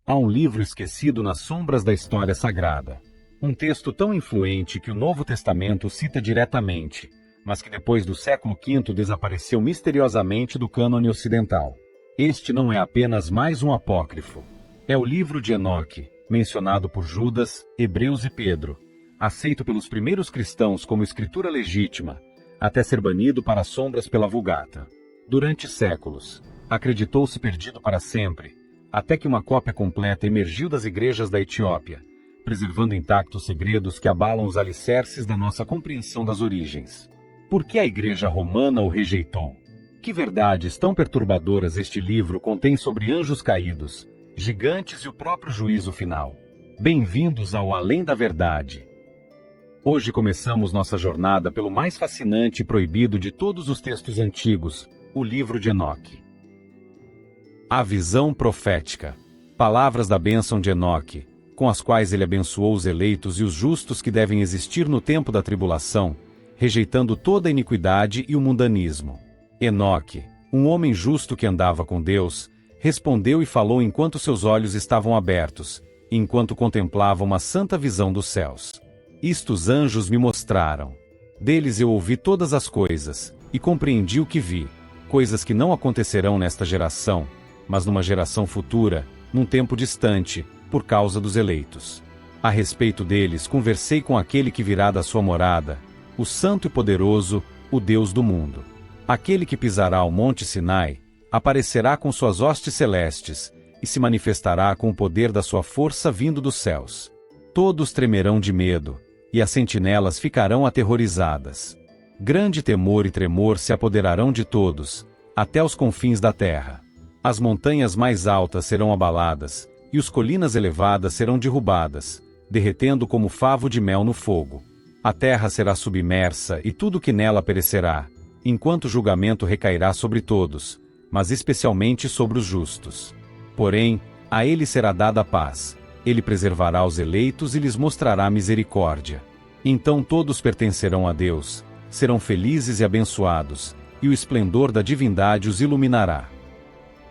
Há um livro esquecido nas sombras da história sagrada. Um texto tão influente que o Novo Testamento cita diretamente, mas que depois do século V desapareceu misteriosamente do cânone ocidental. Este não é apenas mais um apócrifo. É o livro de Enoque, mencionado por Judas, Hebreus e Pedro, aceito pelos primeiros cristãos como escritura legítima, até ser banido para as sombras pela Vulgata. Durante séculos, acreditou-se perdido para sempre, até que uma cópia completa emergiu das igrejas da Etiópia, preservando intactos segredos que abalam os alicerces da nossa compreensão das origens. Por que a Igreja Romana o rejeitou? Que verdades tão perturbadoras este livro contém sobre anjos caídos, gigantes e o próprio juízo final? Bem-vindos ao Além da Verdade. Hoje começamos nossa jornada pelo mais fascinante e proibido de todos os textos antigos, o livro de Enoque. A visão profética. Palavras da bênção de Enoque, com as quais ele abençoou os eleitos e os justos que devem existir no tempo da tribulação, rejeitando toda a iniquidade e o mundanismo. Enoque, um homem justo que andava com Deus, respondeu e falou enquanto seus olhos estavam abertos, enquanto contemplava uma santa visão dos céus. Isto os anjos me mostraram. Deles eu ouvi todas as coisas, e compreendi o que vi, coisas que não acontecerão nesta geração, mas numa geração futura, num tempo distante, por causa dos eleitos. A respeito deles conversei com aquele que virá da sua morada, o Santo e Poderoso, o Deus do mundo. Aquele que pisará o monte Sinai, aparecerá com suas hostes celestes, e se manifestará com o poder da sua força vindo dos céus. Todos tremerão de medo, e as sentinelas ficarão aterrorizadas. Grande temor e tremor se apoderarão de todos, até os confins da terra. As montanhas mais altas serão abaladas, e as colinas elevadas serão derrubadas, derretendo como favo de mel no fogo. A terra será submersa e tudo que nela perecerá, enquanto o julgamento recairá sobre todos, mas especialmente sobre os justos. Porém, a ele será dada a paz, ele preservará os eleitos e lhes mostrará misericórdia. Então todos pertencerão a Deus, serão felizes e abençoados, e o esplendor da divindade os iluminará.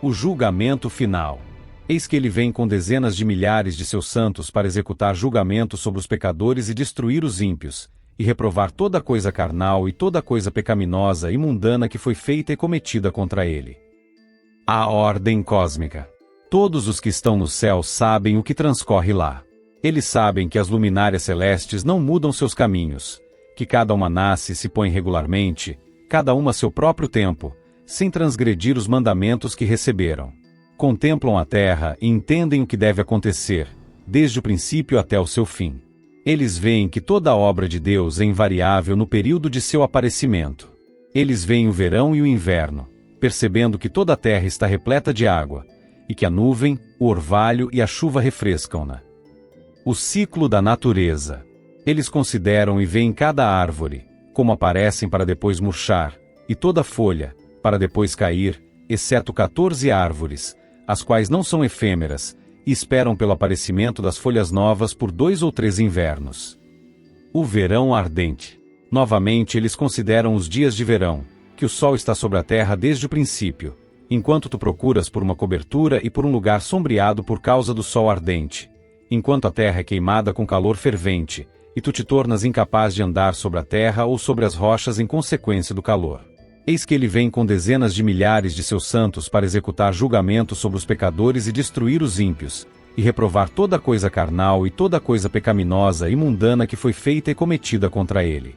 O julgamento final. Eis que ele vem com dezenas de milhares de seus santos para executar julgamento sobre os pecadores e destruir os ímpios, e reprovar toda coisa carnal e toda coisa pecaminosa e mundana que foi feita e cometida contra ele. A ordem cósmica. Todos os que estão no céu sabem o que transcorre lá. Eles sabem que as luminárias celestes não mudam seus caminhos, que cada uma nasce e se põe regularmente, cada uma a seu próprio tempo, sem transgredir os mandamentos que receberam. Contemplam a terra e entendem o que deve acontecer, desde o princípio até o seu fim. Eles veem que toda a obra de Deus é invariável no período de seu aparecimento. Eles veem o verão e o inverno, percebendo que toda a terra está repleta de água, e que a nuvem, o orvalho e a chuva refrescam-na. O ciclo da natureza. Eles consideram e veem cada árvore, como aparecem para depois murchar, e toda folha, para depois cair, exceto 14 árvores, as quais não são efêmeras, e esperam pelo aparecimento das folhas novas por 2 ou 3 invernos. O verão ardente. Novamente eles consideram os dias de verão, que o sol está sobre a terra desde o princípio, enquanto tu procuras por uma cobertura e por um lugar sombreado por causa do sol ardente, enquanto a terra é queimada com calor fervente, e tu te tornas incapaz de andar sobre a terra ou sobre as rochas em consequência do calor. Eis que ele vem com dezenas de milhares de seus santos para executar julgamento sobre os pecadores e destruir os ímpios, e reprovar toda coisa carnal e toda coisa pecaminosa e mundana que foi feita e cometida contra ele.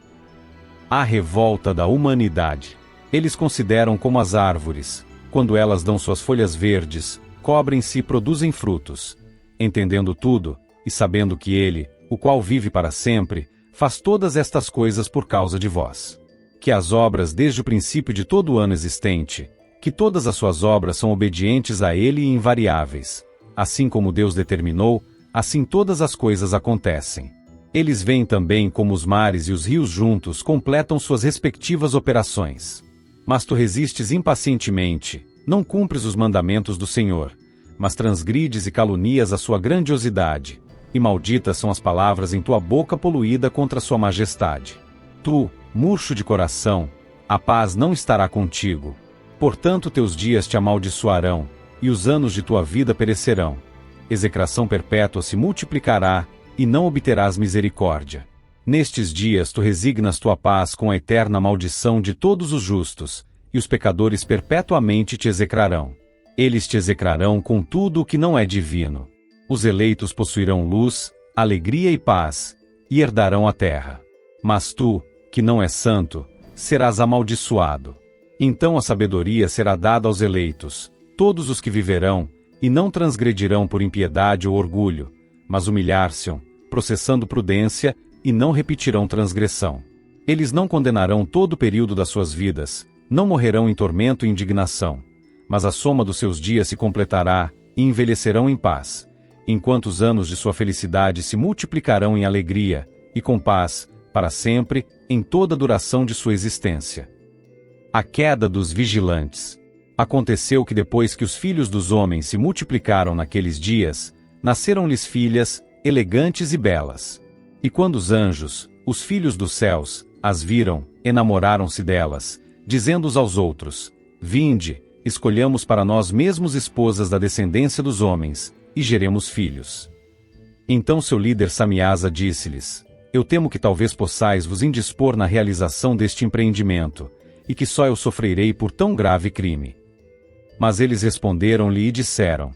A revolta da humanidade. Eles consideram como as árvores, quando elas dão suas folhas verdes, cobrem-se e produzem frutos. Entendendo tudo, e sabendo que ele, o qual vive para sempre, faz todas estas coisas por causa de vós. Que as obras desde o princípio de todo o ano existente, que todas as suas obras são obedientes a ele e invariáveis. Assim como Deus determinou, assim todas as coisas acontecem. Eles veem também como os mares e os rios juntos completam suas respectivas operações. Mas tu resistes impacientemente, não cumpres os mandamentos do Senhor, mas transgrides e calunias a sua grandiosidade, e malditas são as palavras em tua boca poluída contra sua majestade. Tu, murcho de coração, a paz não estará contigo. Portanto teus dias te amaldiçoarão, e os anos de tua vida perecerão. execração perpétua se multiplicará, e não obterás misericórdia. Nestes dias tu resignas tua paz com a eterna maldição de todos os justos, e os pecadores perpetuamente te execrarão. Eles te execrarão com tudo o que não é divino. Os eleitos possuirão luz, alegria e paz, e herdarão a terra. Mas tu, que não és santo, serás amaldiçoado. Então a sabedoria será dada aos eleitos, todos os que viverão, e não transgredirão por impiedade ou orgulho, mas humilhar-se-ão, processando prudência, e não repetirão transgressão. Eles não condenarão todo o período das suas vidas, não morrerão em tormento e indignação, mas a soma dos seus dias se completará, e envelhecerão em paz, enquanto os anos de sua felicidade se multiplicarão em alegria, e com paz, para sempre, em toda a duração de sua existência. A queda dos vigilantes. Aconteceu que depois que os filhos dos homens se multiplicaram naqueles dias, nasceram-lhes filhas, elegantes e belas. E quando os anjos, os filhos dos céus, as viram, enamoraram-se delas, dizendo uns aos outros: Vinde, escolhamos para nós mesmos esposas da descendência dos homens, e geremos filhos. Então seu líder Samiasa disse-lhes: Eu temo que talvez possais vos indispor na realização deste empreendimento, e que só eu sofrerei por tão grave crime. Mas eles responderam-lhe e disseram: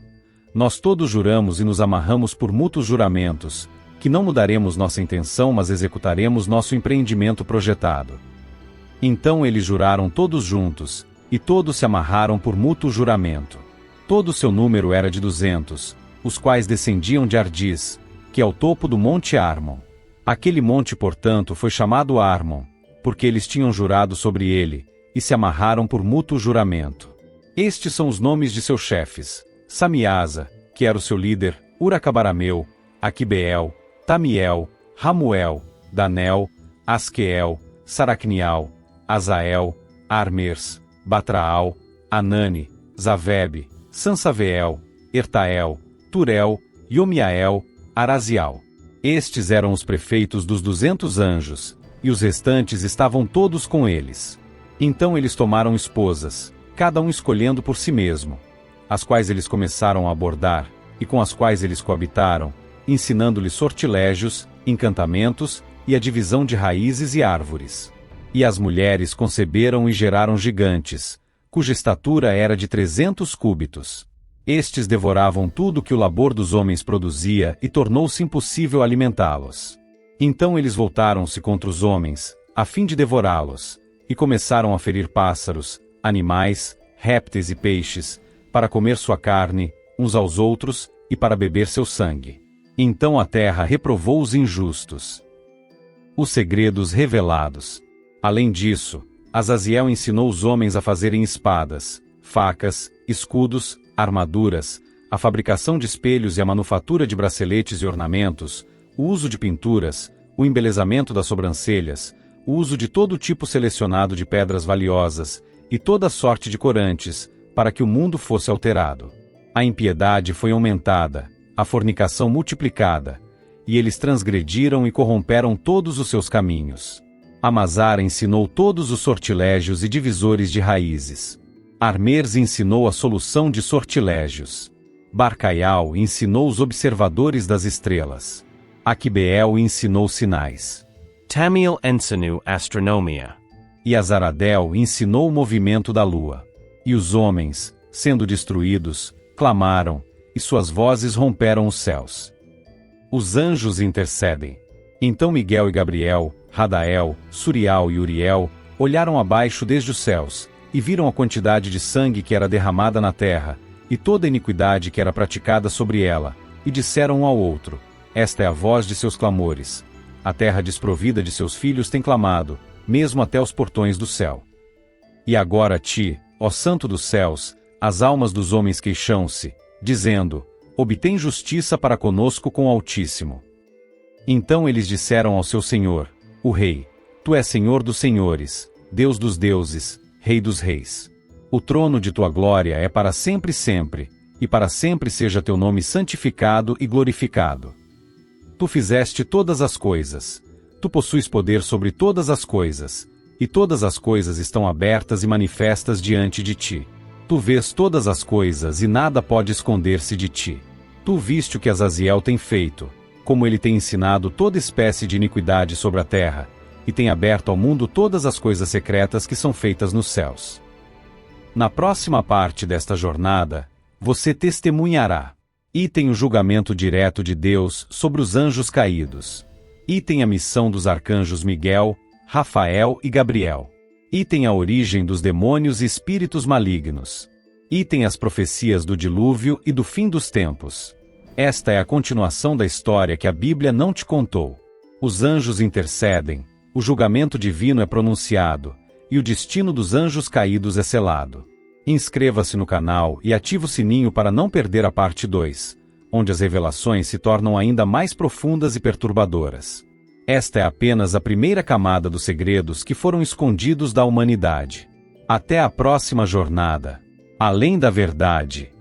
Nós todos juramos e nos amarramos por mútuos juramentos, que não mudaremos nossa intenção, mas executaremos nosso empreendimento projetado. Então eles juraram todos juntos, e todos se amarraram por mútuo juramento. Todo o seu número era de 200, os quais descendiam de Ardis, que é o topo do Monte Armon. Aquele monte, portanto, foi chamado Armon, porque eles tinham jurado sobre ele, e se amarraram por mútuo juramento. Estes são os nomes de seus chefes: Samiasa, que era o seu líder, Uracabarameu, Aquibeel, Tamiel, Ramuel, Danel, Asqueel, Saracnial, Azael, Armers, Batraal, Anani, Zavebe, Sansaveel, Ertael, Turel, Yomiael, Arazial. Estes eram os prefeitos dos 200 anjos, e os restantes estavam todos com eles. Então eles tomaram esposas, cada um escolhendo por si mesmo, as quais eles começaram a abordar, e com as quais eles coabitaram, ensinando-lhes sortilégios, encantamentos, e a divisão de raízes e árvores. E as mulheres conceberam e geraram gigantes, cuja estatura era de 300 cúbitos. Estes devoravam tudo que o labor dos homens produzia, e tornou-se impossível alimentá-los. Então eles voltaram-se contra os homens, a fim de devorá-los, e começaram a ferir pássaros, animais, répteis e peixes, para comer sua carne, uns aos outros, e para beber seu sangue. Então a terra reprovou os injustos. Os segredos revelados. Além disso, Azaziel ensinou os homens a fazerem espadas, facas, escudos, armaduras, a fabricação de espelhos e a manufatura de braceletes e ornamentos, o uso de pinturas, o embelezamento das sobrancelhas, o uso de todo tipo selecionado de pedras valiosas, e toda sorte de corantes, para que o mundo fosse alterado. A impiedade foi aumentada, a fornicação multiplicada, e eles transgrediram e corromperam todos os seus caminhos. Amazara ensinou todos os sortilégios e divisores de raízes. Armers ensinou a solução de sortilégios. Barcaial ensinou os observadores das estrelas. Aquibeel ensinou sinais. Tamiel ensinou astronomia. E Azaradel ensinou o movimento da lua. E os homens, sendo destruídos, clamaram, e suas vozes romperam os céus. Os anjos intercedem. Então Miguel e Gabriel, Radael, Surial e Uriel, olharam abaixo desde os céus, e viram a quantidade de sangue que era derramada na terra, e toda a iniquidade que era praticada sobre ela, e disseram um ao outro: Esta é a voz de seus clamores. A terra desprovida de seus filhos tem clamado, mesmo até os portões do céu. E agora a ti, ó Santo dos céus, as almas dos homens queixam-se, dizendo: Obtém justiça para conosco com o Altíssimo. Então eles disseram ao seu Senhor, o Rei: Tu és Senhor dos senhores, Deus dos deuses, Rei dos reis. O trono de tua glória é para sempre e sempre, e para sempre seja teu nome santificado e glorificado. Tu fizeste todas as coisas, tu possuis poder sobre todas as coisas, e todas as coisas estão abertas e manifestas diante de ti. Tu vês todas as coisas e nada pode esconder-se de ti. Tu viste o que Azaziel tem feito, como ele tem ensinado toda espécie de iniquidade sobre a terra, e tem aberto ao mundo todas as coisas secretas que são feitas nos céus. Na próxima parte desta jornada, você testemunhará. Item o julgamento direto de Deus sobre os anjos caídos. Item a missão dos arcanjos Miguel, Rafael e Gabriel. Item a origem dos demônios e espíritos malignos. Item as profecias do dilúvio e do fim dos tempos. Esta é a continuação da história que a Bíblia não te contou. Os anjos intercedem, o julgamento divino é pronunciado, e o destino dos anjos caídos é selado. Inscreva-se no canal e ative o sininho para não perder a parte 2, onde as revelações se tornam ainda mais profundas e perturbadoras. Esta é apenas a primeira camada dos segredos que foram escondidos da humanidade. Até a próxima jornada. Além da verdade.